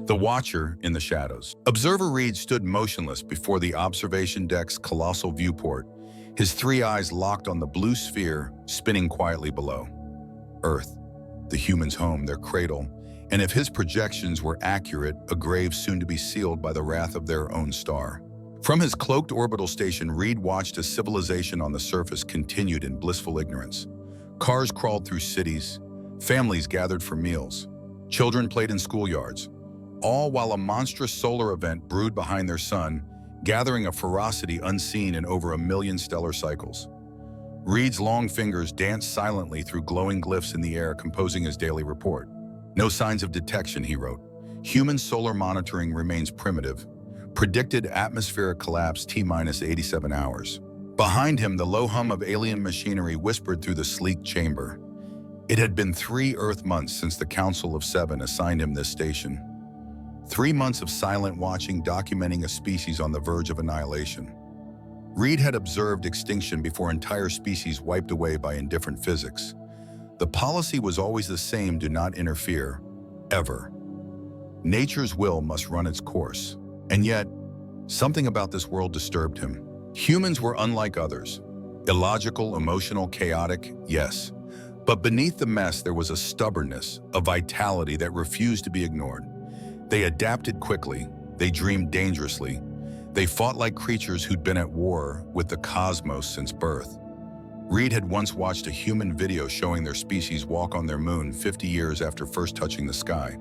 The Watcher in the Shadows. Observer Reed stood motionless before the observation deck's colossal viewport, his three eyes locked on the blue sphere spinning quietly below. Earth, the humans' home, their cradle, and if his projections were accurate, a grave soon to be sealed by the wrath of their own star. From his cloaked orbital station, Reed watched as civilization on the surface continued in blissful ignorance. Cars crawled through cities, families gathered for meals, children played in schoolyards, all while a monstrous solar event brewed behind their sun, gathering a ferocity unseen in over 1 million stellar cycles. Reed's long fingers danced silently through glowing glyphs in the air, composing his daily report. No signs of detection, he wrote. Human solar monitoring remains primitive. Predicted atmospheric collapse T-minus 87 hours. Behind him, the low hum of alien machinery whispered through the sleek chamber. It had been 3 Earth months since the Council of Seven assigned him this station. 3 months of silent watching, documenting a species on the verge of annihilation. Reed had observed extinction before entire species wiped away by indifferent physics. The policy was always the same: do not interfere, ever. Nature's will must run its course. And yet, something about this world disturbed him. Humans were unlike others. Illogical, emotional, chaotic, yes. But beneath the mess, there was a stubbornness, a vitality that refused to be ignored. They adapted quickly, they dreamed dangerously, they fought like creatures who'd been at war with the cosmos since birth. Reed had once watched a human video showing their species walk on their moon 50 years after first touching the sky.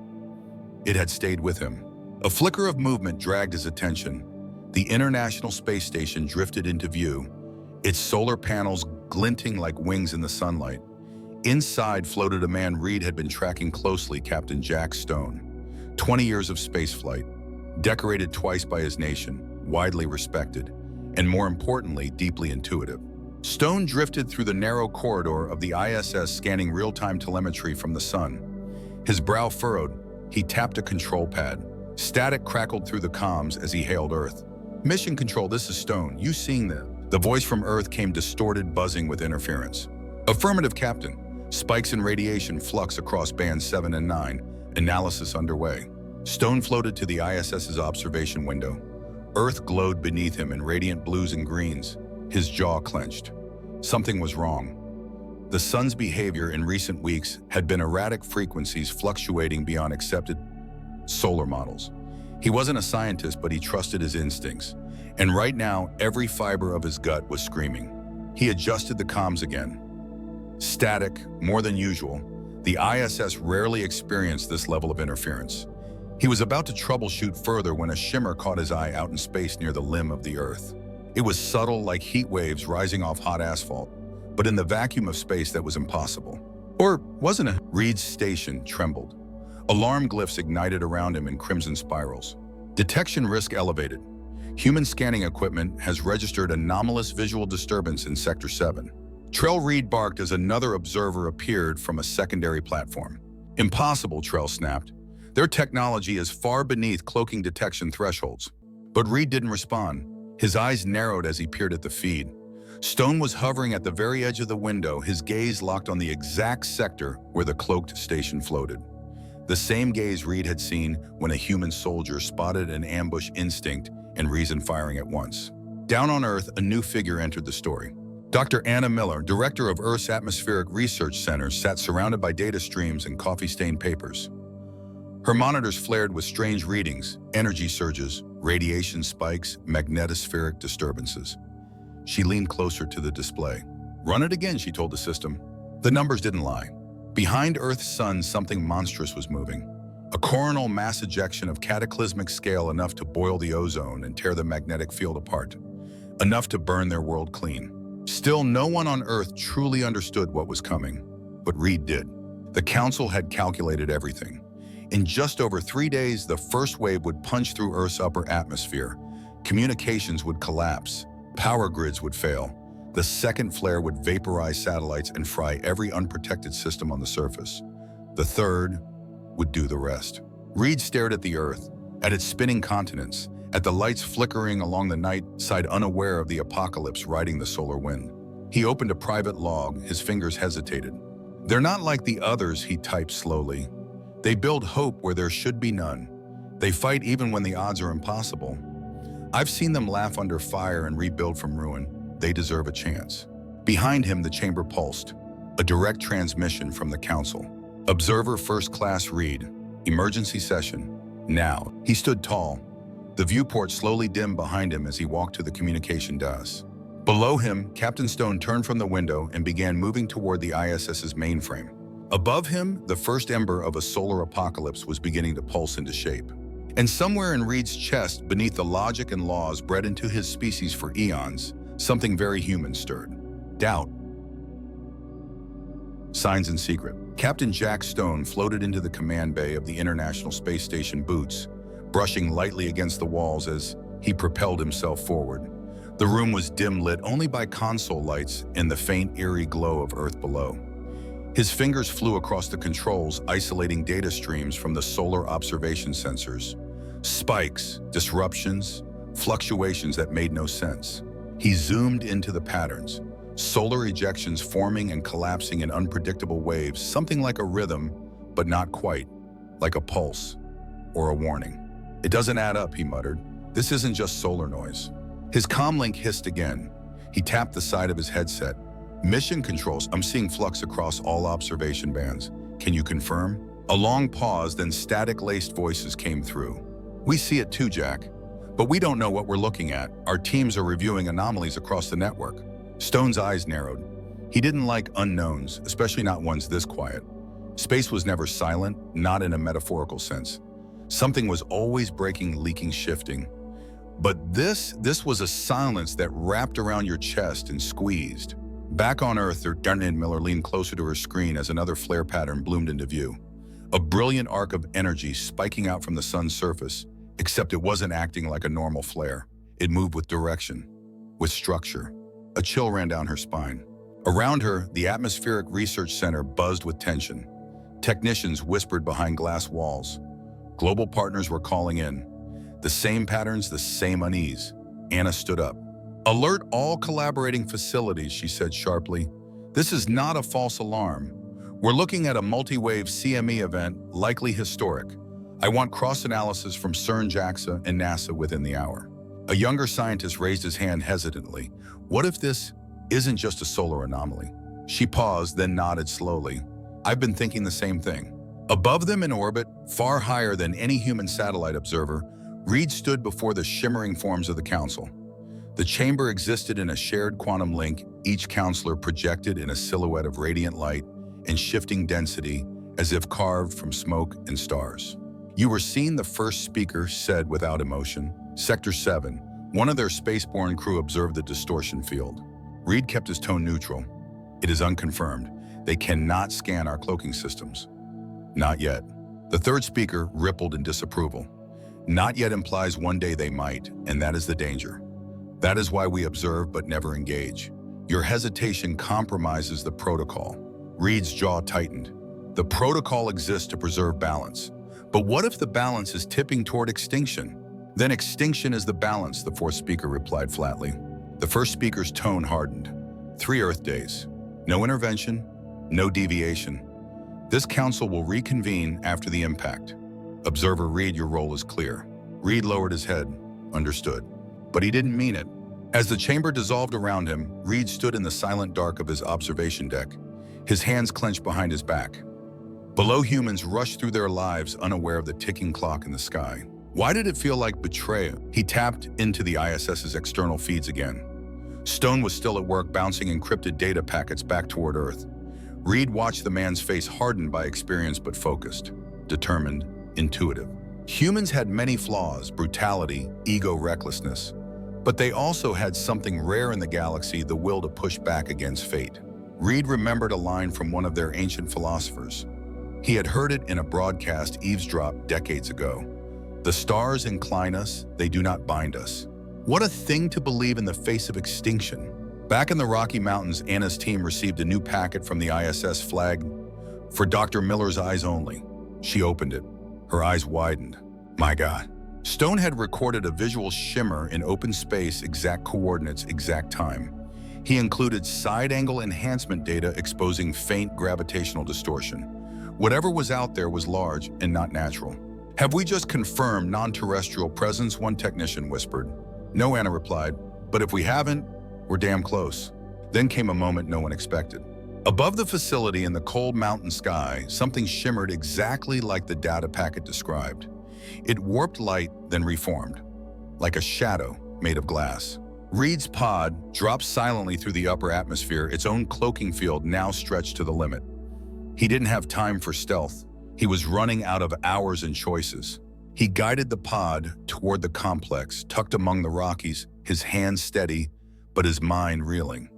It had stayed with him. A flicker of movement dragged his attention. The International Space Station drifted into view, its solar panels glinting like wings in the sunlight. Inside floated a man Reed had been tracking closely, Captain Jack Stone. 20 years of spaceflight, decorated twice by his nation, widely respected, and more importantly, deeply intuitive. Stone drifted through the narrow corridor of the ISS, scanning real-time telemetry from the sun. His brow furrowed, he tapped a control pad. Static crackled through the comms as he hailed Earth. "Mission Control, this is Stone. You seeing that?" The voice from Earth came distorted, buzzing with interference. "Affirmative, Captain. Spikes in radiation flux across bands 7 and 9. Analysis underway." Stone floated to the ISS's observation window. Earth glowed beneath him in radiant blues and greens. His jaw clenched. Something was wrong. The sun's behavior in recent weeks had been erratic, frequencies fluctuating beyond accepted solar models. He wasn't a scientist, but he trusted his instincts. And right now, every fiber of his gut was screaming. He adjusted the comms again. Static, more than usual. The ISS rarely experienced this level of interference. He was about to troubleshoot further when a shimmer caught his eye out in space near the limb of the Earth. It was subtle, like heat waves rising off hot asphalt, but in the vacuum of space that was impossible. Or wasn't it? Reed's station trembled. Alarm glyphs ignited around him in crimson spirals. Detection risk elevated. Human scanning equipment has registered anomalous visual disturbance in Sector 7. Trell Reed barked as another observer appeared from a secondary platform. "Impossible," Trell snapped. "Their technology is far beneath cloaking detection thresholds." But Reed didn't respond. His eyes narrowed as he peered at the feed. Stone was hovering at the very edge of the window, his gaze locked on the exact sector where the cloaked station floated. The same gaze Reed had seen when a human soldier spotted an ambush, instinct and reason firing at once. Down on Earth, a new figure entered the story. Dr. Anna Miller, director of Earth's Atmospheric Research Center, sat surrounded by data streams and coffee-stained papers. Her monitors flared with strange readings, energy surges, radiation spikes, magnetospheric disturbances. She leaned closer to the display. "Run it again," she told the system. The numbers didn't lie. Behind Earth's sun, something monstrous was moving. A coronal mass ejection of cataclysmic scale, enough to boil the ozone and tear the magnetic field apart. Enough to burn their world clean. Still, no one on Earth truly understood what was coming. But Reed did. The Council had calculated everything. In just over 3 days, the first wave would punch through Earth's upper atmosphere. Communications would collapse. Power grids would fail. The second flare would vaporize satellites and fry every unprotected system on the surface. The third would do the rest. Reed stared at the Earth, at its spinning continents, at the lights flickering along the night side, unaware of the apocalypse riding the solar wind. He opened a private log, his fingers hesitated. "They're not like the others," he typed slowly. "They build hope where there should be none. They fight even when the odds are impossible. I've seen them laugh under fire and rebuild from ruin. They deserve a chance. Behind him, the chamber pulsed, a direct transmission from the council. Observer First Class Reed, emergency session. Now. He stood tall. The viewport slowly dimmed behind him as he walked to the communication desk. Below him, Captain Stone turned from the window and began moving toward the ISS's mainframe. Above him, the first ember of a solar apocalypse was beginning to pulse into shape. And somewhere in Reed's chest, beneath the logic and laws bred into his species for eons, something very human stirred. Doubt. Signs in secret. Captain Jack Stone floated into the command bay of the International Space Station Boots, brushing lightly against the walls as he propelled himself forward. The room was dim-lit only by console lights and the faint, eerie glow of Earth below. His fingers flew across the controls, isolating data streams from the solar observation sensors. Spikes, disruptions, fluctuations that made no sense. He zoomed into the patterns, solar ejections forming and collapsing in unpredictable waves, something like a rhythm, but not quite, like a pulse or a warning. It doesn't add up, he muttered. This isn't just solar noise. His comlink hissed again. He tapped the side of his headset. Mission controls, I'm seeing flux across all observation bands. Can you confirm? A long pause, then static-laced voices came through. We see it too, Jack. But we don't know what we're looking at. Our teams are reviewing anomalies across the network. Stone's eyes narrowed. He didn't like unknowns, especially not ones this quiet. Space was never silent, not in a metaphorical sense. Something was always breaking, leaking, shifting. But this was a silence that wrapped around your chest and squeezed. Back on Earth, Darnell Miller leaned closer to her screen as another flare pattern bloomed into view. A brilliant arc of energy spiking out from the sun's surface, except it wasn't acting like a normal flare. It moved with direction, with structure. A chill ran down her spine. Around her, the Atmospheric Research Center buzzed with tension. Technicians whispered behind glass walls. Global partners were calling in. The same patterns, the same unease. Anna stood up. Alert all collaborating facilities, she said sharply. This is not a false alarm. We're looking at a multi-wave CME event, likely historic. I want cross-analysis from CERN, JAXA, and NASA within the hour. A younger scientist raised his hand hesitantly. What if this isn't just a solar anomaly? She paused, then nodded slowly. I've been thinking the same thing. Above them in orbit, far higher than any human satellite observer, Reed stood before the shimmering forms of the Council. The chamber existed in a shared quantum link, each counselor projected in a silhouette of radiant light and shifting density as if carved from smoke and stars. You were seen, the first speaker said without emotion. Sector 7, one of their spaceborne crew observed the distortion field. Reed kept his tone neutral. It is unconfirmed. They cannot scan our cloaking systems. Not yet. The third speaker rippled in disapproval. Not yet implies one day they might, and that is the danger. That is why we observe but never engage. Your hesitation compromises the protocol. Reed's jaw tightened. The protocol exists to preserve balance. But what if the balance is tipping toward extinction? Then extinction is the balance, the fourth speaker replied flatly. The first speaker's tone hardened. 3 Earth days. No intervention, no deviation. This council will reconvene after the impact. Observer Reed, your role is clear. Reed lowered his head. Understood. But he didn't mean it. As the chamber dissolved around him, Reed stood in the silent dark of his observation deck, his hands clenched behind his back. Below, humans rushed through their lives unaware of the ticking clock in the sky. Why did it feel like betrayal? He tapped into the ISS's external feeds again. Stone was still at work bouncing encrypted data packets back toward Earth. Reed watched the man's face harden by experience but focused, determined, intuitive. Humans had many flaws, brutality, ego, recklessness. But they also had something rare in the galaxy, the will to push back against fate. Reed remembered a line from one of their ancient philosophers. He had heard it in a broadcast eavesdropped decades ago. The stars incline us, they do not bind us. What a thing to believe in the face of extinction. Back in the Rocky Mountains, Anna's team received a new packet from the ISS flagged for Dr. Miller's eyes only. She opened it. Her eyes widened. My God. Stone had recorded a visual shimmer in open space, exact coordinates, exact time. He included side-angle enhancement data exposing faint gravitational distortion. Whatever was out there was large and not natural. Have we just confirmed non-terrestrial presence? One technician whispered. No, Anna replied, but if we haven't, we're damn close. Then came a moment no one expected. Above the facility in the cold mountain sky, something shimmered exactly like the data packet described. It warped light, then reformed, like a shadow made of glass. Reed's pod dropped silently through the upper atmosphere, its own cloaking field now stretched to the limit. He didn't have time for stealth. He was running out of hours and choices. He guided the pod toward the complex, tucked among the Rockies, his hands steady, but his mind reeling.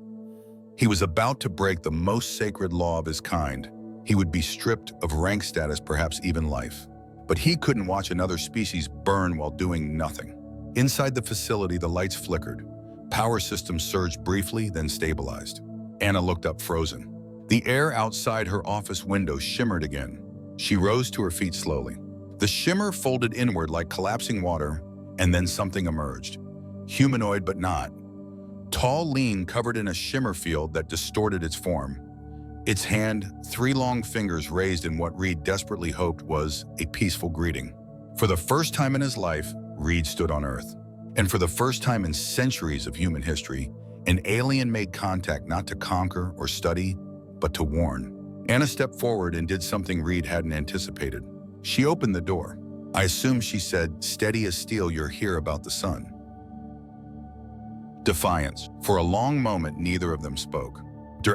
He was about to break the most sacred law of his kind. He would be stripped of rank status, perhaps even life. But he couldn't watch another species burn while doing nothing. Inside the facility, the lights flickered. Power systems surged briefly, then stabilized. Anna looked up, frozen. The air outside her office window shimmered again. She rose to her feet slowly. The shimmer folded inward like collapsing water, and then something emerged. Humanoid, but not. Tall, lean, covered in a shimmer field that distorted its form. Its hand, 3 long fingers raised in what Reed desperately hoped was a peaceful greeting. For the first time in his life, Reed stood on Earth. And for the first time in centuries of human history, an alien made contact not to conquer or study, but to warn. Anna stepped forward and did something Reed hadn't anticipated. She opened the door. I assume she said, steady as steel, you're here about the sun. Defiance. For a long moment, neither of them spoke.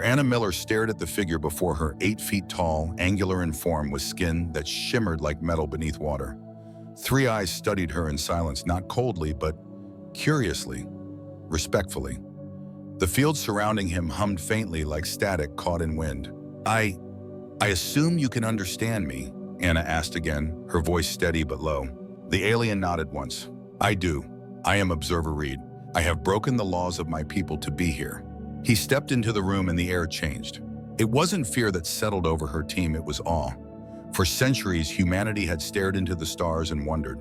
Anna Miller stared at the figure before her, 8 feet tall, angular in form, with skin that shimmered like metal beneath water. 3 eyes studied her in silence, not coldly, but curiously, respectfully. The field surrounding him hummed faintly like static caught in wind. I assume you can understand me, Anna asked again, her voice steady but low. The alien nodded once. I do. I am Observer Reed. I have broken the laws of my people to be here. He stepped into the room and the air changed. It wasn't fear that settled over her team, it was awe. For centuries, humanity had stared into the stars and wondered.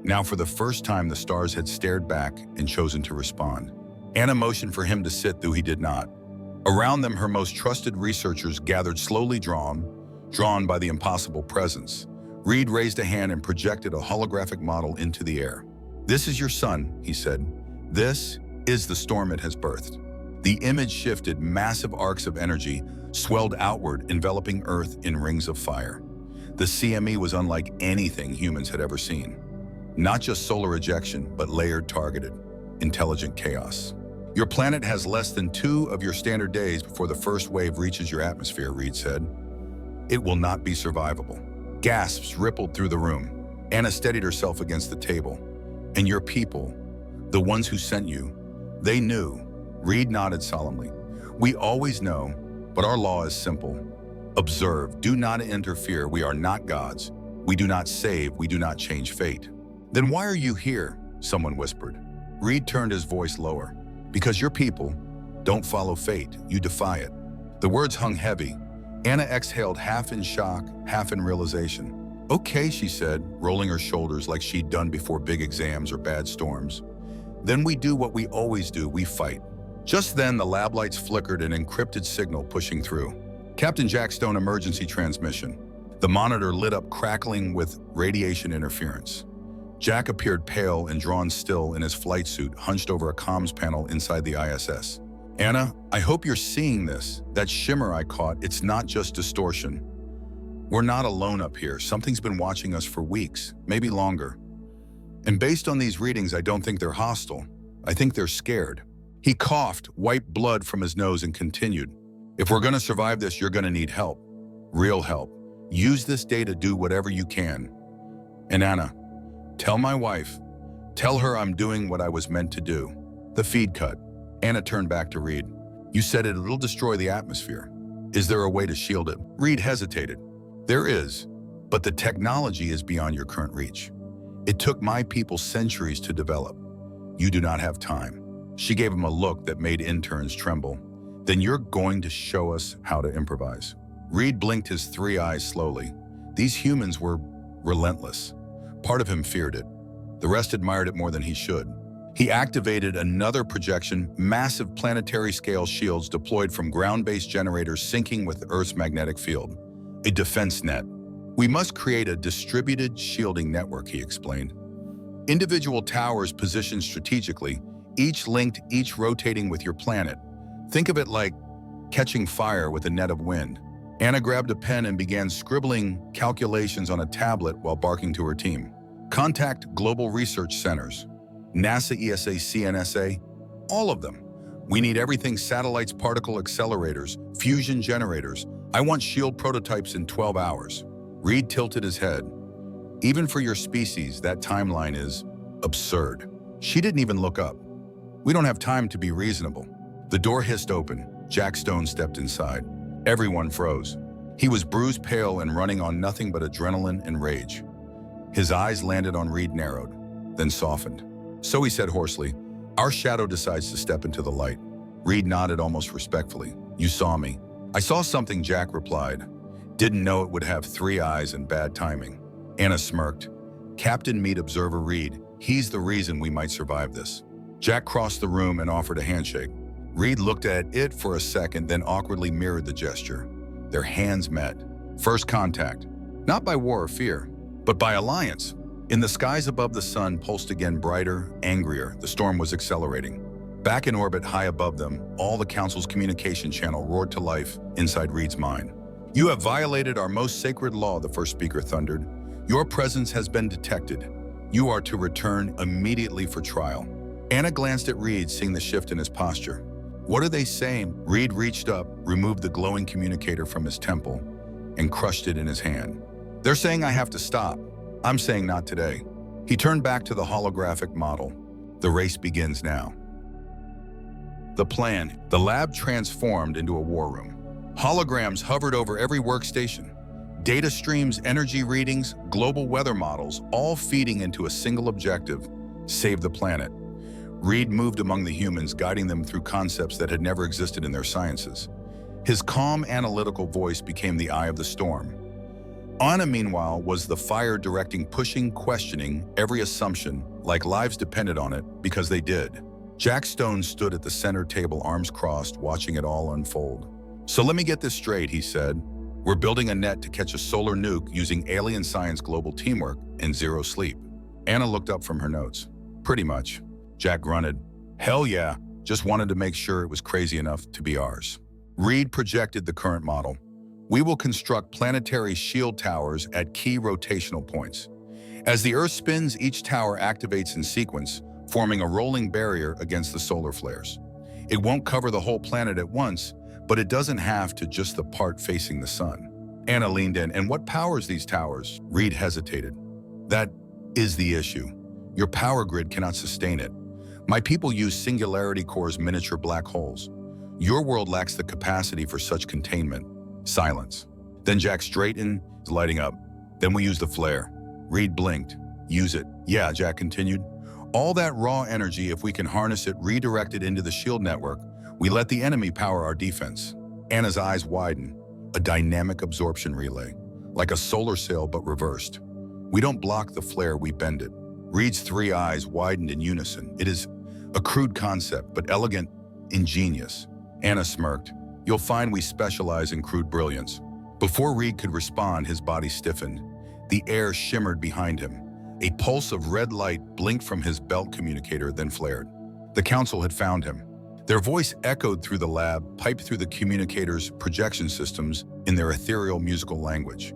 Now, for the first time, the stars had stared back and chosen to respond. Anna motioned for him to sit, though he did not. Around them, her most trusted researchers gathered, slowly drawn by the impossible presence. Reed raised a hand and projected a holographic model into the air. This is your son, he said. This is the storm it has birthed. The image shifted, massive arcs of energy swelled outward, enveloping Earth in rings of fire. The CME was unlike anything humans had ever seen. Not just solar ejection, but layered, targeted, intelligent chaos. Your planet has less than 2 of your standard days before the first wave reaches your atmosphere, Reed said. It will not be survivable. Gasps rippled through the room. Anna steadied herself against the table. And your people, the ones who sent you, they knew. Reed nodded solemnly. We always know, but our law is simple. Observe, do not interfere. We are not gods. We do not save, we do not change fate. Then why are you here? Someone whispered. Reed turned his voice lower. Because your people don't follow fate, you defy it. The words hung heavy. Anna exhaled, half in shock, half in realization. Okay, she said, rolling her shoulders like she'd done before big exams or bad storms. Then we do what we always do, we fight. Just then, the lab lights flickered, an encrypted signal pushing through. Captain Jack Stone, emergency transmission. The monitor lit up, crackling with radiation interference. Jack appeared pale and drawn still in his flight suit, hunched over a comms panel inside the ISS. Anna, I hope you're seeing this. That shimmer I caught, it's not just distortion. We're not alone up here. Something's been watching us for weeks, maybe longer. And based on these readings, I don't think they're hostile. I think they're scared. He coughed, wiped blood from his nose, and continued. If we're going to survive this, you're going to need help. Real help. Use this day to do whatever you can. And Anna, tell my wife, tell her I'm doing what I was meant to do. The feed cut. Anna turned back to Reed. You said it'll destroy the atmosphere. Is there a way to shield it? Reed hesitated. There is, but the technology is beyond your current reach. It took my people centuries to develop. You do not have time. She gave him a look that made interns tremble. Then you're going to show us how to improvise. Reed blinked his 3 eyes slowly. These humans were relentless. Part of him feared it. The rest admired it more than he should. He activated another projection, massive planetary-scale shields deployed from ground-based generators syncing with Earth's magnetic field. A defense net. We must create a distributed shielding network, he explained. Individual towers positioned strategically, each linked, each rotating with your planet. Think of it like catching fire with a net of wind. Anna grabbed a pen and began scribbling calculations on a tablet while barking to her team. Contact global research centers, NASA, ESA, CNSA, all of them. We need everything: satellites, particle accelerators, fusion generators. I want shield prototypes in 12 hours. Reed tilted his head. Even for your species, that timeline is absurd. She didn't even look up. We don't have time to be reasonable. The door hissed open. Jack Stone stepped inside. Everyone froze. He was bruised, pale, and running on nothing but adrenaline and rage. His eyes landed on Reed, narrowed, then softened. So he said hoarsely, "Our shadow decides to step into the light." Reed nodded almost respectfully. "You saw me." "I saw something," Jack replied. "Didn't know it would have 3 eyes and bad timing." Anna smirked. "Captain, meet Observer Reed. He's the reason we might survive this." Jack crossed the room and offered a handshake. Reed looked at it for a second, then awkwardly mirrored the gesture. Their hands met. First contact. Not by war or fear, but by alliance. In the skies above, the sun pulsed again, brighter, angrier. The storm was accelerating. Back in orbit, high above them, all the Council's communication channel roared to life inside Reed's mind. "You have violated our most sacred law," the first speaker thundered. "Your presence has been detected. You are to return immediately for trial." Anna glanced at Reed, seeing the shift in his posture. "What are they saying?" Reed reached up, removed the glowing communicator from his temple, and crushed it in his hand. "They're saying I have to stop. I'm saying not today." He turned back to the holographic model. "The race begins now." The plan. The lab transformed into a war room. Holograms hovered over every workstation. Data streams, energy readings, global weather models, all feeding into a single objective: save the planet. Reed moved among the humans, guiding them through concepts that had never existed in their sciences. His calm, analytical voice became the eye of the storm. Anna, meanwhile, was the fire, directing, pushing, questioning every assumption, like lives depended on it, because they did. Jack Stone stood at the center table, arms crossed, watching it all unfold. "So let me get this straight," he said. "We're building a net to catch a solar nuke using alien science, global teamwork, and zero sleep." Anna looked up from her notes. "Pretty much." Jack grunted. "Hell yeah, just wanted to make sure it was crazy enough to be ours." Reed projected the current model. "We will construct planetary shield towers at key rotational points. As the Earth spins, each tower activates in sequence, forming a rolling barrier against the solar flares. It won't cover the whole planet at once, but it doesn't have to, just the part facing the sun." Anna leaned in. "And what powers these towers?" Reed hesitated. "That is the issue. Your power grid cannot sustain it. My people use singularity cores, miniature black holes. Your world lacks the capacity for such containment." Silence. Then Jack straightened, lighting up. "Then we use the flare." Reed blinked. "Use it." "Yeah," Jack continued. "All that raw energy, if we can harness it, redirect it into the shield network, we let the enemy power our defense." Anna's eyes widened. "A dynamic absorption relay. Like a solar sail, but reversed. We don't block the flare, we bend it." Reed's 3 eyes widened in unison. "It is a crude concept, but elegant, ingenious." Anna smirked. "You'll find we specialize in crude brilliance." Before Reed could respond, his body stiffened. The air shimmered behind him. A pulse of red light blinked from his belt communicator, then flared. The Council had found him. Their voice echoed through the lab, piped through the communicator's projection systems in their ethereal musical language.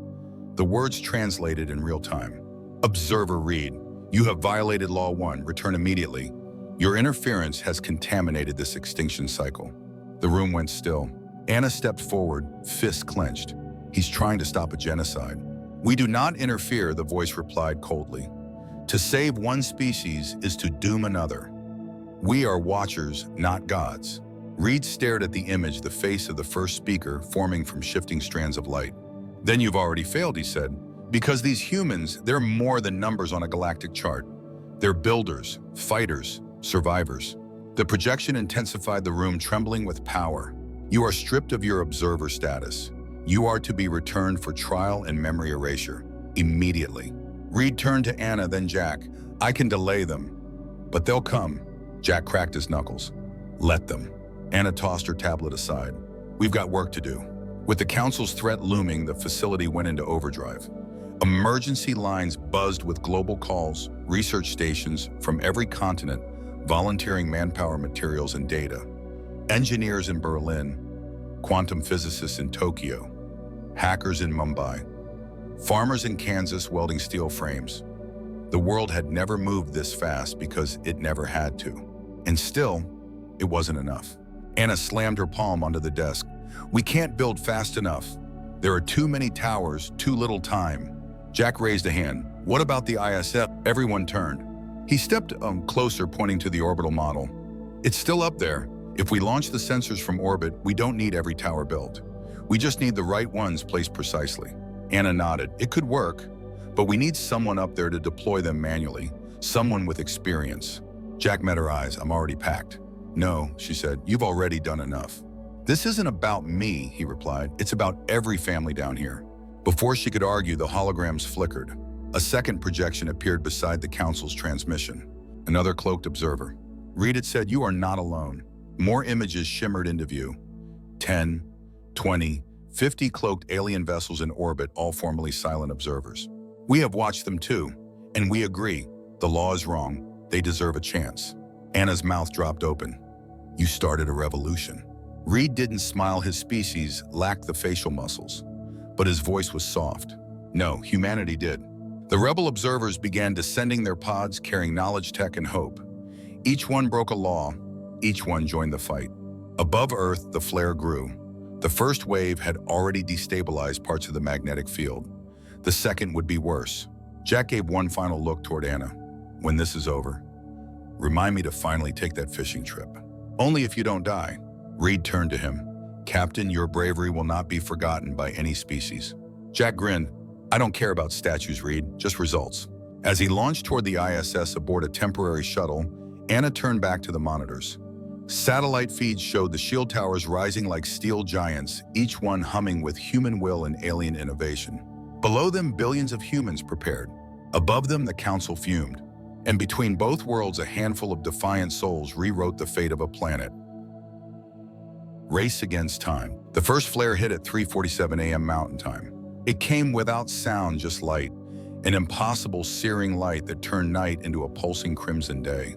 The words translated in real time. "Observer Reed, you have violated Law 1. Return immediately. Your interference has contaminated this extinction cycle." The room went still. Anna stepped forward, fists clenched. "He's trying to stop a genocide." "We do not interfere," the voice replied coldly. "To save one species is to doom another. We are watchers, not gods." Reed stared at the image, the face of the first speaker forming from shifting strands of light. "Then you've already failed," he said. "Because these humans, they're more than numbers on a galactic chart. They're builders, fighters, survivors." The projection intensified the room, trembling with power. "You are stripped of your observer status. You are to be returned for trial and memory erasure. Immediately." Reed turned to Anna, then Jack. "I can delay them, but they'll come." Jack cracked his knuckles. "Let them." Anna tossed her tablet aside. "We've got work to do." With the Council's threat looming, the facility went into overdrive. Emergency lines buzzed with global calls, research stations from every continent, volunteering manpower, materials, and data. Engineers in Berlin, quantum physicists in Tokyo, hackers in Mumbai, farmers in Kansas welding steel frames. The world had never moved this fast because it never had to. And still, it wasn't enough. Anna slammed her palm onto the desk. We can't build fast enough. There are too many towers, too little time. Jack raised a hand. What about the ISS? Everyone turned. He stepped closer, pointing to the orbital model. It's still up there. If we launch the sensors from orbit, we don't need every tower built. We just need the right ones placed precisely. Anna nodded. It could work, but we need someone up there to deploy them manually, someone with experience. Jack met her eyes. I'm already packed. No, she said, you've already done enough. This isn't about me, he replied. It's about every family down here. Before she could argue, the holograms flickered. A second projection appeared beside the council's transmission. Another cloaked observer. Read it said, you are not alone. More images shimmered into view. 10, 20, 50 cloaked alien vessels in orbit, all formerly silent observers. We have watched them too, and we agree. The law is wrong. They deserve a chance. Anna's mouth dropped open. You started a revolution. Reed didn't smile. His species lacked the facial muscles, but his voice was soft. No, humanity did. The rebel observers began descending their pods, carrying knowledge, tech, and hope. Each one broke a law. Each one joined the fight. Above Earth, the flare grew. The first wave had already destabilized parts of the magnetic field. The second would be worse. Jack gave one final look toward Anna. When this is over, remind me to finally take that fishing trip. Only if you don't die. Reed turned to him. Captain, your bravery will not be forgotten by any species. Jack grinned. I don't care about statues, Reed, just results. As he launched toward the ISS aboard a temporary shuttle, Anna turned back to the monitors. Satellite feeds showed the shield towers rising like steel giants, each one humming with human will and alien innovation. Below them, billions of humans prepared. Above them, the council fumed. And between both worlds, a handful of defiant souls rewrote the fate of a planet. Race against time. The first flare hit at 3:47 a.m. Mountain Time. It came without sound, just light, an impossible searing light that turned night into a pulsing crimson day.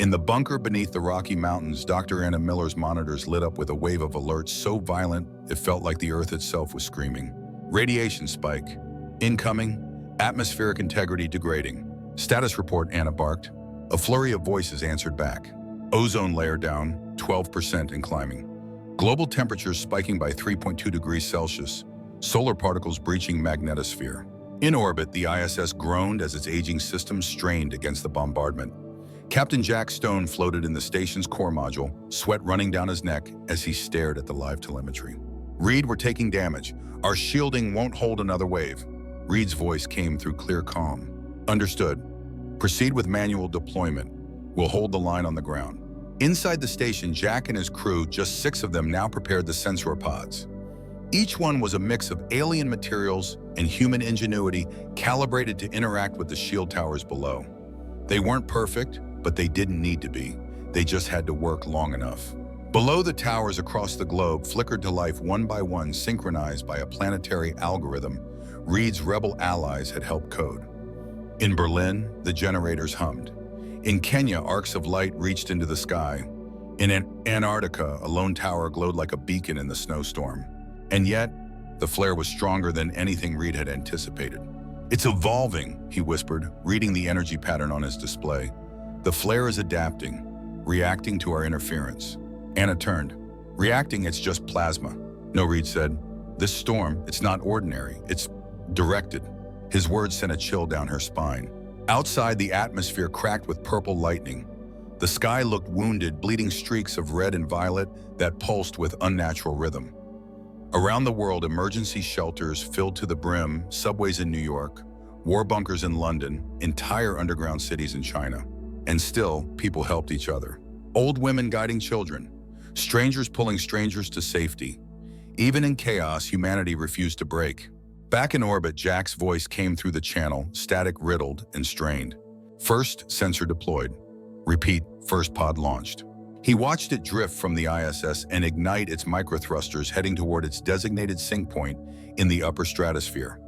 In the bunker beneath the Rocky Mountains, Dr. Anna Miller's monitors lit up with a wave of alerts so violent it felt like the Earth itself was screaming. Radiation spike. Incoming. Atmospheric integrity degrading. Status report, Anna barked. A flurry of voices answered back. Ozone layer down, 12% and climbing. Global temperatures spiking by 3.2 degrees Celsius. Solar particles breaching magnetosphere. In orbit, the ISS groaned as its aging systems strained against the bombardment. Captain Jack Stone floated in the station's core module, sweat running down his neck as he stared at the live telemetry. Reed, we're taking damage. Our shielding won't hold another wave. Reed's voice came through clear calm. Understood. Proceed with manual deployment. We'll hold the line on the ground. Inside the station, Jack and his crew, just 6 of them, now prepared the sensor pods. Each one was a mix of alien materials and human ingenuity calibrated to interact with the shield towers below. They weren't perfect, but they didn't need to be. They just had to work long enough. Below, the towers across the globe flickered to life one by one, synchronized by a planetary algorithm Reed's rebel allies had helped code. In Berlin, the generators hummed. In Kenya, arcs of light reached into the sky. In Antarctica, a lone tower glowed like a beacon in the snowstorm. And yet, the flare was stronger than anything Reed had anticipated. It's evolving, he whispered, reading the energy pattern on his display. The flare is adapting, reacting to our interference. Anna turned. Reacting, it's just plasma. No, Reed said. This storm, it's not ordinary, it's directed. His words sent a chill down her spine. Outside, the atmosphere cracked with purple lightning. The sky looked wounded, bleeding streaks of red and violet that pulsed with unnatural rhythm. Around the world, emergency shelters filled to the brim, subways in New York, war bunkers in London, entire underground cities in China. And still, people helped each other. Old women guiding children, strangers pulling strangers to safety. Even in chaos, humanity refused to break. Back in orbit, Jack's voice came through the channel, static riddled and strained. First, sensor deployed. Repeat, first pod launched. He watched it drift from the ISS and ignite its microthrusters, heading toward its designated sink point in the upper stratosphere.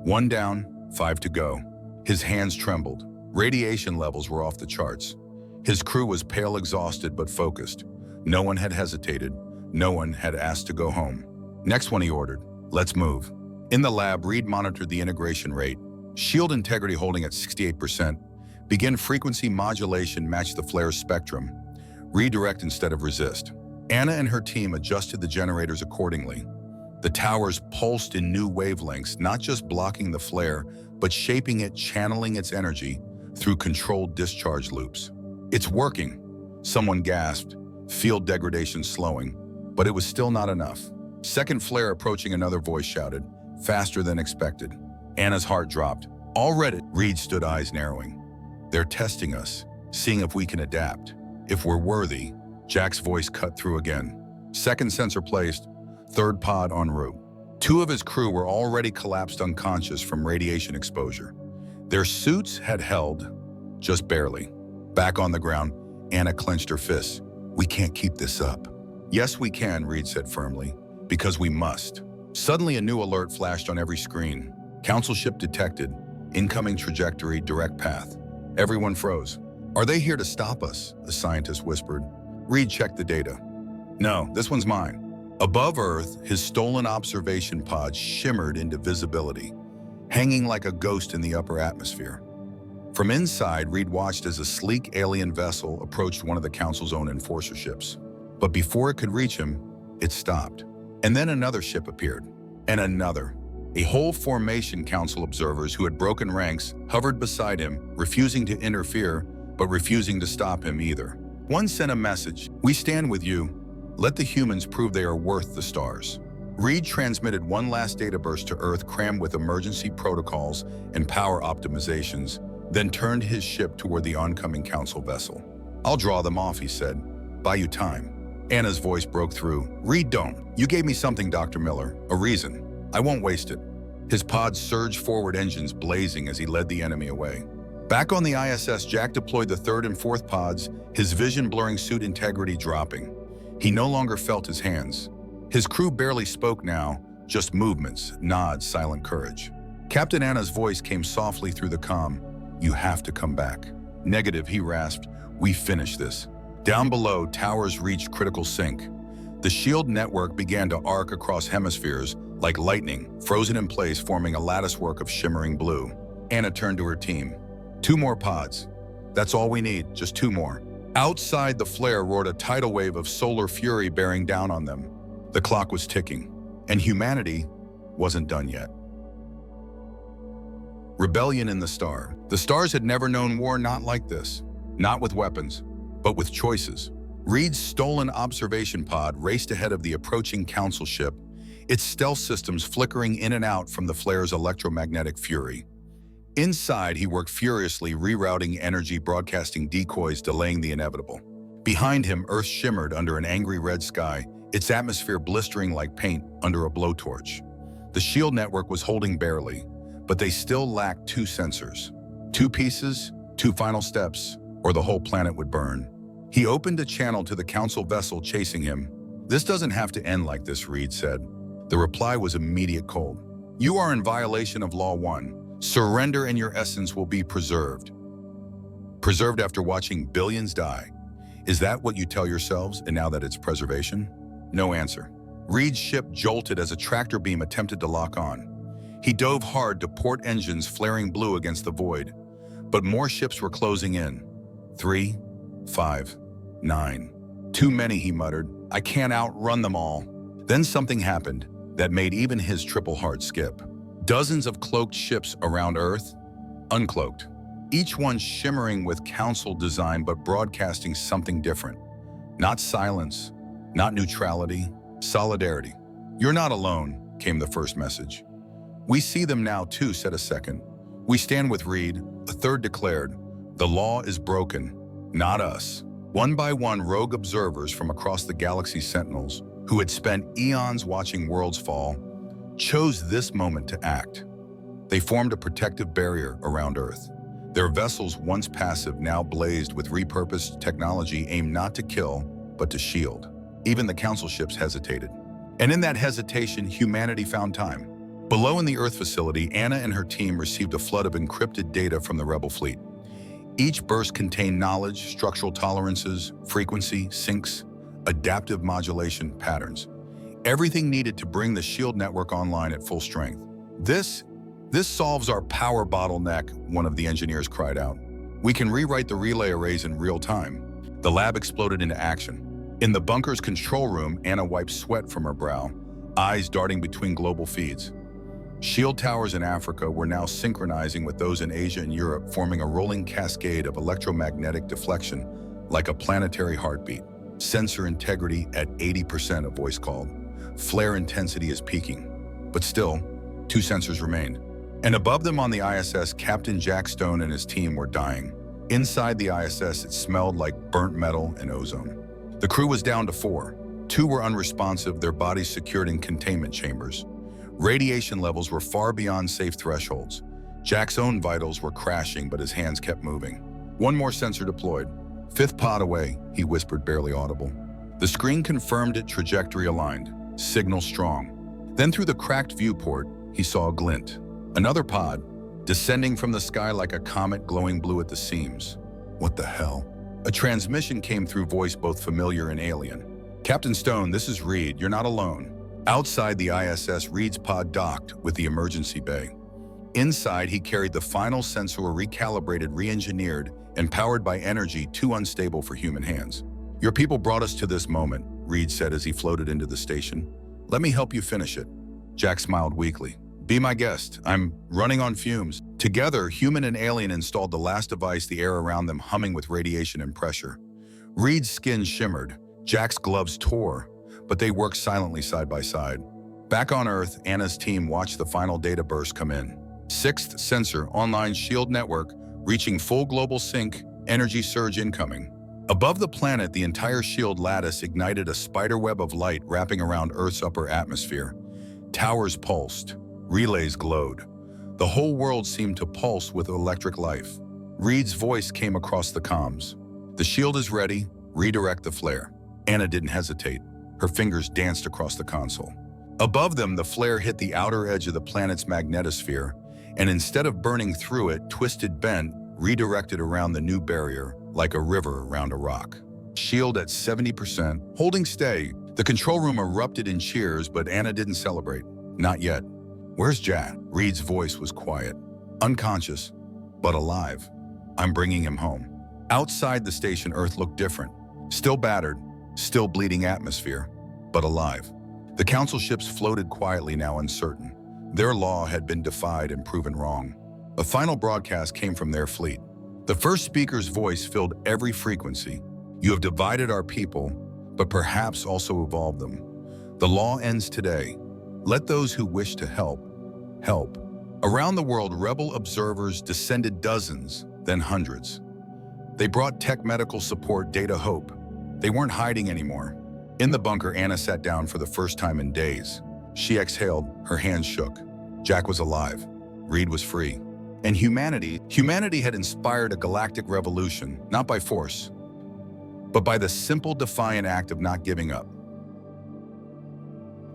1 down, 5 to go. His hands trembled. Radiation levels were off the charts. His crew was pale, exhausted, but focused. No one had hesitated. No one had asked to go home. Next one, he ordered. Let's move. In the lab, Reed monitored the integration rate. Shield integrity holding at 68%. Begin frequency modulation matched the flare's spectrum. Redirect instead of resist. Anna and her team adjusted the generators accordingly. The towers pulsed in new wavelengths, not just blocking the flare, but shaping it, channeling its energy through controlled discharge loops. It's working, someone gasped, field degradation slowing, but it was still not enough. Second flare approaching, another voice shouted, faster than expected. Anna's heart dropped. Already, Reed stood, eyes narrowing. They're testing us, seeing if we can adapt. If we're worthy. Jack's voice cut through again. Second sensor placed, third pod en route. 2 of his crew were already collapsed unconscious from radiation exposure. Their suits had held, just barely. Back on the ground, Anna clenched her fists. We can't keep this up. Yes, we can, Reed said firmly, because we must. Suddenly, a new alert flashed on every screen. Council ship detected. Incoming trajectory, direct path. Everyone froze. Are they here to stop us? The scientist whispered. Reed checked the data. No, this one's mine. Above Earth, his stolen observation pod shimmered into visibility, hanging like a ghost in the upper atmosphere. From inside, Reed watched as a sleek alien vessel approached one of the Council's own enforcer ships. But before it could reach him, it stopped. And then another ship appeared, and another. A whole formation, Council observers who had broken ranks hovered beside him, refusing to interfere, but refusing to stop him either. One sent a message, we stand with you. Let the humans prove they are worth the stars. Reed transmitted one last data burst to Earth crammed with emergency protocols and power optimizations, then turned his ship toward the oncoming Council vessel. I'll draw them off, he said. Buy you time. Anna's voice broke through. Reed, don't. You gave me something, Dr. Miller. A reason. I won't waste it. His pod surged forward, engines blazing as he led the enemy away. Back on the ISS, Jack deployed the 3rd and 4th pods, his vision blurring, suit integrity dropping. He no longer felt his hands. His crew barely spoke now, just movements, nods, silent courage. Captain Anna's voice came softly through the comm. You have to come back. Negative, he rasped. We finished this. Down below, towers reached critical sync. The shield network began to arc across hemispheres like lightning, frozen in place, forming a latticework of shimmering blue. Anna turned to her team. 2 more pods. That's all we need, just 2 more. Outside, the flare roared a tidal wave of solar fury bearing down on them. The clock was ticking, and humanity wasn't done yet. Rebellion in the star. The stars had never known war, not like this. Not with weapons, but with choices. Reed's stolen observation pod raced ahead of the approaching Council ship, its stealth systems flickering in and out from the flare's electromagnetic fury. Inside, he worked furiously, rerouting energy, broadcasting decoys, delaying the inevitable. Behind him, Earth shimmered under an angry red sky, its atmosphere blistering like paint under a blowtorch. The shield network was holding barely, but they still lacked 2 sensors. 2 pieces, 2 final steps, or the whole planet would burn. He opened a channel to the Council vessel chasing him. This doesn't have to end like this, Reed said. The reply was immediate, cold. You are in violation of Law 1. Surrender and your essence will be preserved. Preserved after watching billions die. Is that what you tell yourselves, and now that it's preservation? No answer. Reed's ship jolted as a tractor beam attempted to lock on. He dove hard to port engines flaring blue against the void. But more ships were closing in. 3, 5, 9. Too many, he muttered. I can't outrun them all. Then something happened that made even his triple heart skip. Dozens of cloaked ships around Earth, uncloaked. Each one shimmering with Council design but broadcasting something different. Not silence, not neutrality, solidarity. You're not alone, came the first message. We see them now too, said a second. We stand with Reed, a third declared. The law is broken, not us. One by one, rogue observers from across the galaxy, sentinels, who had spent eons watching worlds fall, chose this moment to act. They formed a protective barrier around Earth. Their vessels, once passive, now blazed with repurposed technology aimed not to kill, but to shield. Even the Council ships hesitated. And in that hesitation, humanity found time. Below in the Earth facility, Anna and her team received a flood of encrypted data from the rebel fleet. Each burst contained knowledge, structural tolerances, frequency, syncs, adaptive modulation patterns. Everything needed to bring the shield network online at full strength. This solves our power bottleneck, one of the engineers cried out. We can rewrite the relay arrays in real time. The lab exploded into action. In the bunker's control room, Anna wiped sweat from her brow, eyes darting between global feeds. Shield towers in Africa were now synchronizing with those in Asia and Europe, forming a rolling cascade of electromagnetic deflection like a planetary heartbeat. Sensor integrity at 80%, a voice called. Flare intensity is peaking. But still, 2 sensors remained. And above them on the ISS, Captain Jack Stone and his team were dying. Inside the ISS, it smelled like burnt metal and ozone. The crew was down to 4. 2 were unresponsive, their bodies secured in containment chambers. Radiation levels were far beyond safe thresholds. Jack's own vitals were crashing, but his hands kept moving. 1 more sensor deployed. 5th pod away, he whispered, barely audible. The screen confirmed it, trajectory aligned, signal strong. Then through the cracked viewport, he saw a glint. Another pod, descending from the sky like a comet, glowing blue at the seams. What the hell? A transmission came through, voice both familiar and alien. Captain Stone, this is Reed, you're not alone. Outside the ISS, Reed's pod docked with the emergency bay. Inside, he carried the final sensor, recalibrated, re-engineered, and powered by energy too unstable for human hands. Your people brought us to this moment, Reed said as he floated into the station. Let me help you finish it. Jack smiled weakly. Be my guest. I'm running on fumes. Together, human and alien installed the last device, the air around them humming with radiation and pressure. Reed's skin shimmered. Jack's gloves tore, but they worked silently side by side. Back on Earth, Anna's team watched the final data burst come in. 6th sensor, online shield network, reaching full global sync, energy surge incoming. Above the planet, the entire shield lattice ignited a spiderweb of light wrapping around Earth's upper atmosphere. Towers pulsed, relays glowed. The whole world seemed to pulse with electric life. Reed's voice came across the comms. The shield is ready, redirect the flare. Anna didn't hesitate. Her fingers danced across the console. Above them, the flare hit the outer edge of the planet's magnetosphere, and instead of burning through it, twisted, bent, redirected around the new barrier like a river around a rock. Shield at 70%, holding stay. The control room erupted in cheers, but Anna didn't celebrate. Not yet. Where's Jack? Reed's voice was quiet. Unconscious, but alive. I'm bringing him home. Outside the station, Earth looked different. Still battered, still bleeding atmosphere, but alive. The council ships floated quietly, now uncertain. Their law had been defied and proven wrong. A final broadcast came from their fleet. The first speaker's voice filled every frequency. You have divided our people, but perhaps also evolved them. The law ends today. Let those who wish to help, help. Around the world, rebel observers descended dozens, then hundreds. They brought tech, medical support, data, hope. They weren't hiding anymore. In the bunker, Anna sat down for the first time in days. She exhaled, her hands shook. Jack was alive. Reed was free. And humanity had inspired a galactic revolution, not by force, but by the simple, defiant act of not giving up.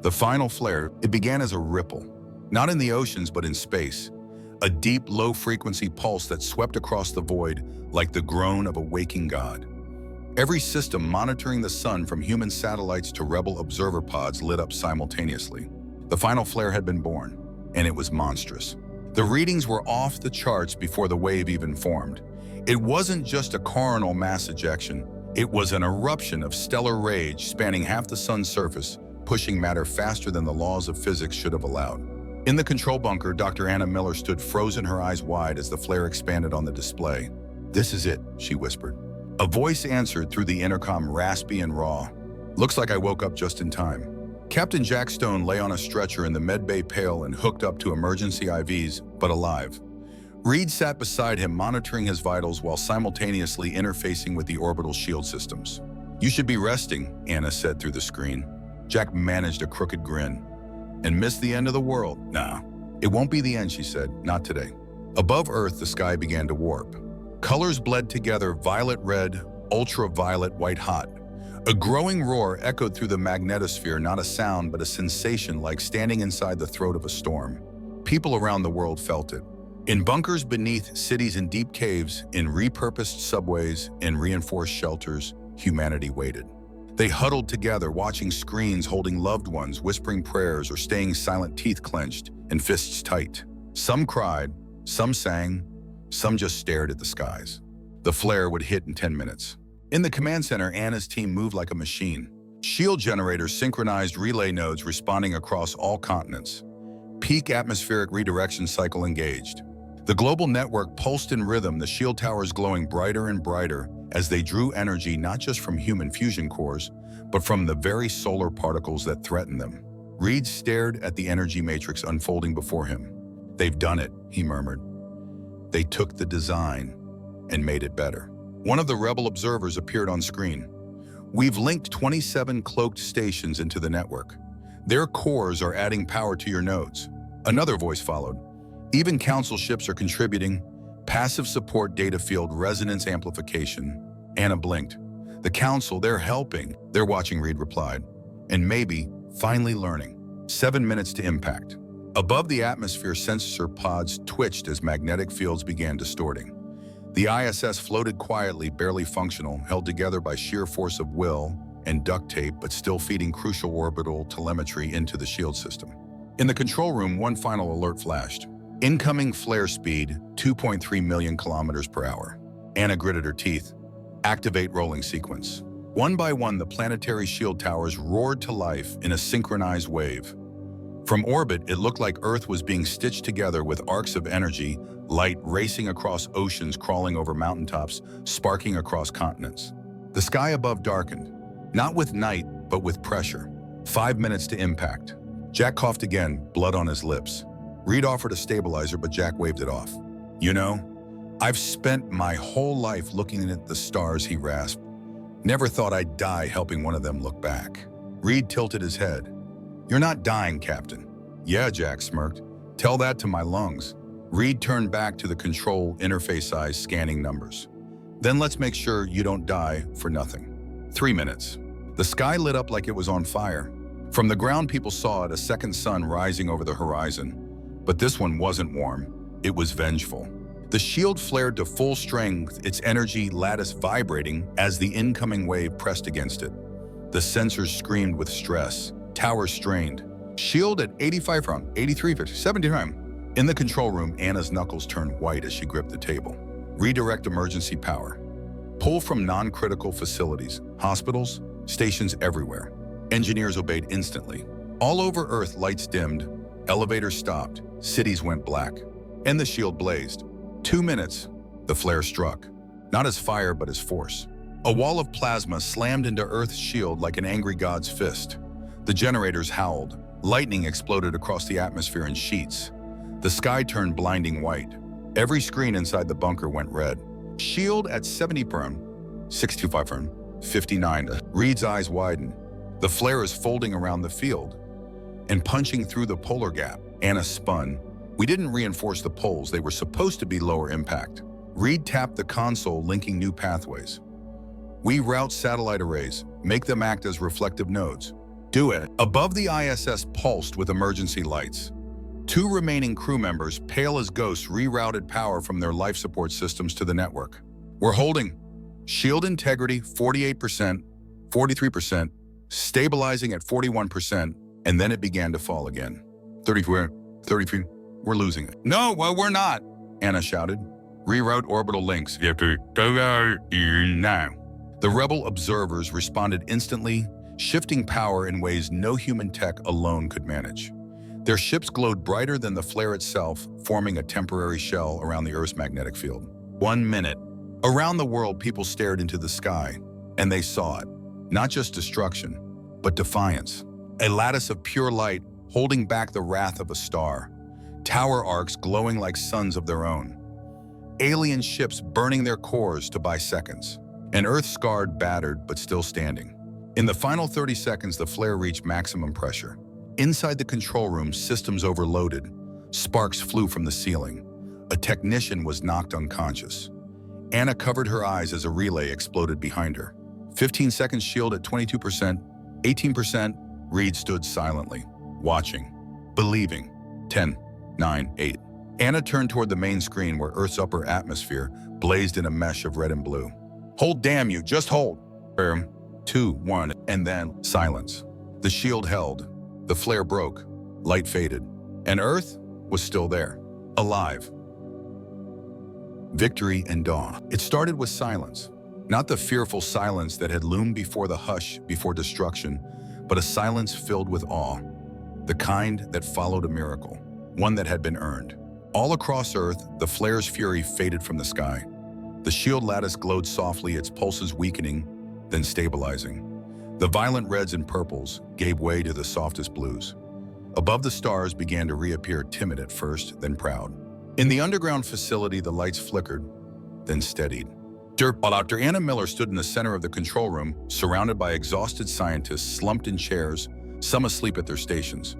The final flare, it began as a ripple, not in the oceans, but in space. A deep, low-frequency pulse that swept across the void like the groan of a waking god. Every system monitoring the sun, from human satellites to rebel observer pods, lit up simultaneously. The final flare had been born, and it was monstrous. The readings were off the charts before the wave even formed. It wasn't just a coronal mass ejection. It was an eruption of stellar rage spanning half the sun's surface, pushing matter faster than the laws of physics should have allowed. In the control bunker, Dr. Anna Miller stood frozen, her eyes wide as the flare expanded on the display. "This is it," she whispered. A voice answered through the intercom, raspy and raw. "Looks like I woke up just in time." Captain Jack Stone lay on a stretcher in the medbay, pale and hooked up to emergency IVs, but alive. Reed sat beside him, monitoring his vitals while simultaneously interfacing with the orbital shield systems. "You should be resting," Anna said through the screen. Jack managed a crooked grin. "And missed the end of the world? Nah, it won't be the end," she said. "Not today." Above Earth, the sky began to warp. Colors bled together, violet red, ultraviolet white hot. A growing roar echoed through the magnetosphere, not a sound, but a sensation like standing inside the throat of a storm. People around the world felt it. In bunkers beneath cities and deep caves, in repurposed subways, in reinforced shelters, humanity waited. They huddled together, watching screens, holding loved ones, whispering prayers, or staying silent, teeth clenched and fists tight. Some cried, some sang, some just stared at the skies. The flare would hit in 10 minutes. In the command center, Anna's team moved like a machine. Shield generators synchronized relay nodes responding across all continents. Peak atmospheric redirection cycle engaged. The global network pulsed in rhythm, the shield towers glowing brighter and brighter as they drew energy not just from human fusion cores, but from the very solar particles that threatened them. Reed stared at the energy matrix unfolding before him. "They've done it," he murmured. "They took the design and made it better." One of the rebel observers appeared on screen. "We've linked 27 cloaked stations into the network. Their cores are adding power to your nodes." Another voice followed. "Even council ships are contributing. Passive support data field resonance amplification." Anna blinked. "The council, they're helping." "They're watching," Reed replied. "And maybe, finally learning." 7 minutes to impact. Above the atmosphere, sensor pods twitched as magnetic fields began distorting. The ISS floated quietly, barely functional, held together by sheer force of will and duct tape, but still feeding crucial orbital telemetry into the shield system. In the control room, one final alert flashed. Incoming flare speed, 2.3 million kilometers per hour. Anna gritted her teeth. Activate rolling sequence. One by one, the planetary shield towers roared to life in a synchronized wave. From orbit, it looked like Earth was being stitched together with arcs of energy, light racing across oceans, crawling over mountaintops, sparking across continents. The sky above darkened, not with night, but with pressure. 5 minutes to impact. Jack coughed again, blood on his lips. Reed offered a stabilizer, but Jack waved it off. "You know, I've spent my whole life looking at the stars," he rasped. "Never thought I'd die helping one of them look back." Reed tilted his head. "You're not dying, Captain." "Yeah," Jack smirked. "Tell that to my lungs." Reed turned back to the control interface eyes, scanning numbers. "Then let's make sure you don't die for nothing." 3 minutes. The sky lit up like it was on fire. From the ground, people saw it, a second sun rising over the horizon. But this one wasn't warm. It was vengeful. The shield flared to full strength, its energy lattice vibrating as the incoming wave pressed against it. The sensors screamed with stress. Towers strained. Shield at 85 round, 83, 50, 70 round. In the control room, Anna's knuckles turned white as she gripped the table. Redirect emergency power. Pull from non-critical facilities, hospitals, stations everywhere. Engineers obeyed instantly. All over Earth, lights dimmed, elevators stopped, cities went black, and the shield blazed. 2 minutes, the flare struck. Not as fire, but as force. A wall of plasma slammed into Earth's shield like an angry god's fist. The generators howled. Lightning exploded across the atmosphere in sheets. The sky turned blinding white. Every screen inside the bunker went red. Shield at 70 perm, 65 perm, 59. Reed's eyes widened. The flare is folding around the field and punching through the polar gap. Anna spun. "We didn't reinforce the poles. They were supposed to be lower impact." Reed tapped the console, linking new pathways. "We route satellite arrays, make them act as reflective nodes." "Do it." Above, the ISS pulsed with emergency lights. 2 remaining crew members, pale as ghosts, rerouted power from their life support systems to the network. "We're holding. Shield integrity, 48%, 43%, stabilizing at 41%, and then it began to fall again. 34, 33, we're losing it." "No, well, we're not," Anna shouted. "Reroute orbital links. You have to go out now." The rebel observers responded instantly, shifting power in ways no human tech alone could manage. Their ships glowed brighter than the flare itself, forming a temporary shell around the Earth's magnetic field. 1 minute. Around the world, people stared into the sky, and they saw it. Not just destruction, but defiance. A lattice of pure light holding back the wrath of a star. Tower arcs glowing like suns of their own. Alien ships burning their cores to buy seconds. An Earth scarred, battered, but still standing. In the final 30 seconds, the flare reached maximum pressure. Inside the control room, systems overloaded. Sparks flew from the ceiling. A technician was knocked unconscious. Anna covered her eyes as a relay exploded behind her. 15 seconds, shield at 22%, 18%. Reed stood silently, watching, believing. 10, 9, 8. Anna turned toward the main screen where Earth's upper atmosphere blazed in a mesh of red and blue. Hold, damn you, just hold. 2, 1, and then silence. The shield held. The flare broke. Light faded. And Earth was still there, alive. Victory and dawn. It started with silence. Not the fearful silence that had loomed before the hush before destruction, but a silence filled with awe. The kind that followed a miracle, one that had been earned. All across Earth, the flare's fury faded from the sky. The shield lattice glowed softly, its pulses weakening, then stabilizing. The violent reds and purples gave way to the softest blues. Above the stars began to reappear, timid at first, then proud. In the underground facility, the lights flickered, then steadied. Dr. Anna Miller stood in the center of the control room, surrounded by exhausted scientists slumped in chairs, some asleep at their stations.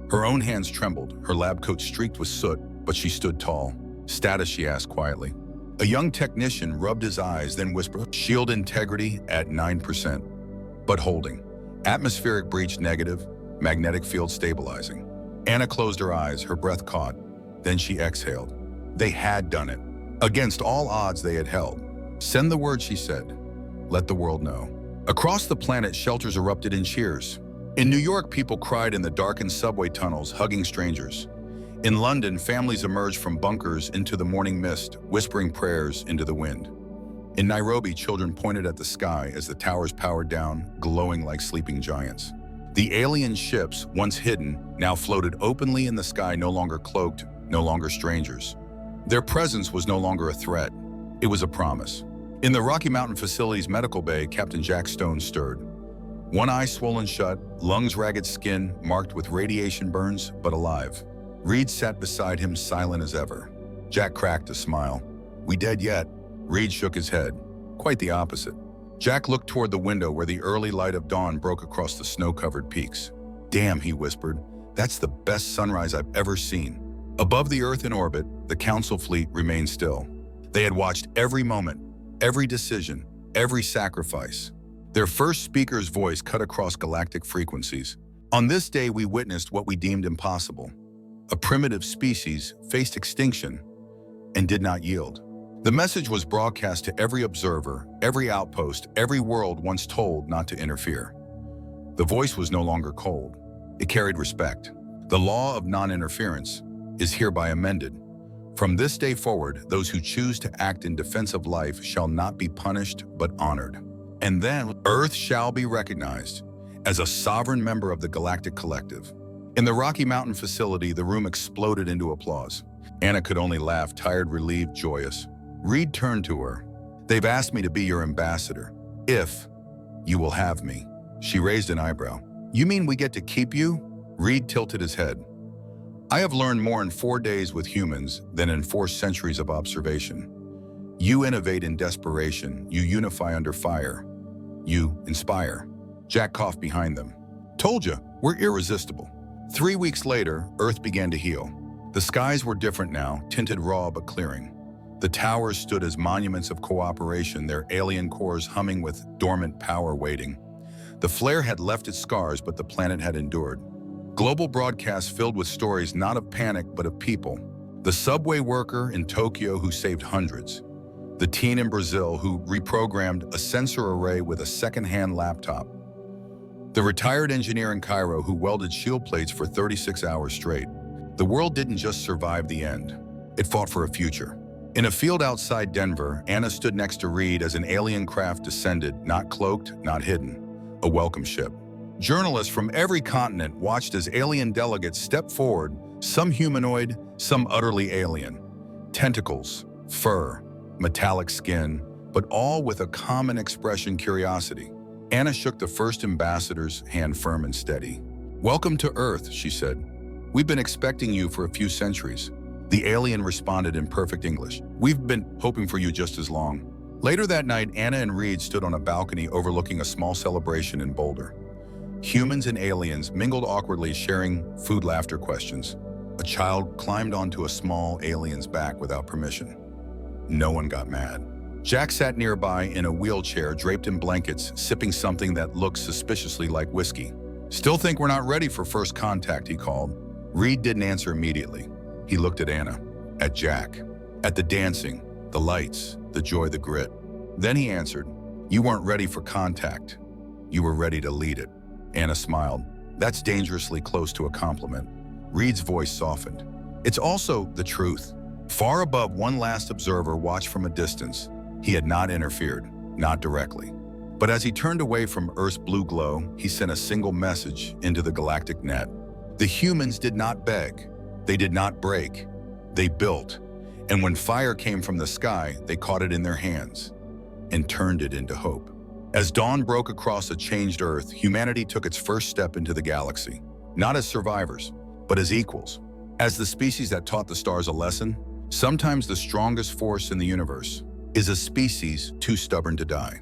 Her own hands trembled, her lab coat streaked with soot, but she stood tall. Status, she asked quietly. A young technician rubbed his eyes, then whispered, shield integrity at 9%, but holding. Atmospheric breach negative, magnetic field stabilizing. Anna closed her eyes, her breath caught. Then she exhaled. They had done it. Against all odds they had held. Send the word, she said. Let the world know. Across the planet, shelters erupted in cheers. In New York, people cried in the darkened subway tunnels, hugging strangers. In London, families emerged from bunkers into the morning mist, whispering prayers into the wind. In Nairobi, children pointed at the sky as the towers powered down, glowing like sleeping giants. The alien ships, once hidden, now floated openly in the sky, no longer cloaked, no longer strangers. Their presence was no longer a threat. It was a promise. In the Rocky Mountain facility's medical bay, Captain Jack Stone stirred. One eye swollen shut, lungs ragged, skin marked with radiation burns, but alive. Reed sat beside him, silent as ever. Jack cracked a smile. We dead yet? Reed shook his head. Quite the opposite. Jack looked toward the window where the early light of dawn broke across the snow-covered peaks. Damn, he whispered. That's the best sunrise I've ever seen. Above the Earth in orbit, the Council fleet remained still. They had watched every moment, every decision, every sacrifice. Their first speaker's voice cut across galactic frequencies. On this day, we witnessed what we deemed impossible. A primitive species faced extinction and did not yield. The message was broadcast to every observer, every outpost, every world once told not to interfere. The voice was no longer cold. It carried respect. The law of non-interference is hereby amended. From this day forward, those who choose to act in defense of life shall not be punished but honored. And then Earth shall be recognized as a sovereign member of the Galactic Collective. In the Rocky Mountain facility, the room exploded into applause. Anna could only laugh, tired, relieved, joyous. Reed turned to her. They've asked me to be your ambassador. If you will have me. She raised an eyebrow. You mean we get to keep you? Reed tilted his head. I have learned more in 4 days with humans than in 4 centuries of observation. You innovate in desperation. You unify under fire. You inspire. Jack coughed behind them. Told you, we're irresistible. 3 weeks later, Earth began to heal. The skies were different now, tinted raw but clearing. The towers stood as monuments of cooperation, their alien cores humming with dormant power waiting. The flare had left its scars, but the planet had endured. Global broadcasts filled with stories not of panic, but of people. The subway worker in Tokyo who saved hundreds. The teen in Brazil who reprogrammed a sensor array with a second-hand laptop. The retired engineer in Cairo who welded shield plates for 36 hours straight. The world didn't just survive the end. It fought for a future. In a field outside Denver, Anna stood next to Reed as an alien craft descended, not cloaked, not hidden. A welcome ship. Journalists from every continent watched as alien delegates stepped forward, some humanoid, some utterly alien. Tentacles, fur, metallic skin, but all with a common expression: curiosity. Anna shook the first ambassador's hand firm and steady. Welcome to Earth, she said. We've been expecting you for a few centuries. The alien responded in perfect English. We've been hoping for you just as long. Later that night, Anna and Reed stood on a balcony overlooking a small celebration in Boulder. Humans and aliens mingled awkwardly, sharing food, laughter, questions. A child climbed onto a small alien's back without permission. No one got mad. Jack sat nearby in a wheelchair draped in blankets, sipping something that looked suspiciously like whiskey. Still think we're not ready for first contact, he called. Reed didn't answer immediately. He looked at Anna, at Jack, at the dancing, the lights, the joy, the grit. Then he answered, "You weren't ready for contact. You were ready to lead it." Anna smiled. "That's dangerously close to a compliment." Reed's voice softened. "It's also the truth." Far above, one last observer watched from a distance. He had not interfered, not directly. But as he turned away from Earth's blue glow, he sent a single message into the galactic net. The humans did not beg. They did not break. They built. And when fire came from the sky, they caught it in their hands and turned it into hope. As dawn broke across a changed Earth, humanity took its first step into the galaxy, not as survivors, but as equals. As the species that taught the stars a lesson, sometimes the strongest force in the universe is a species too stubborn to die.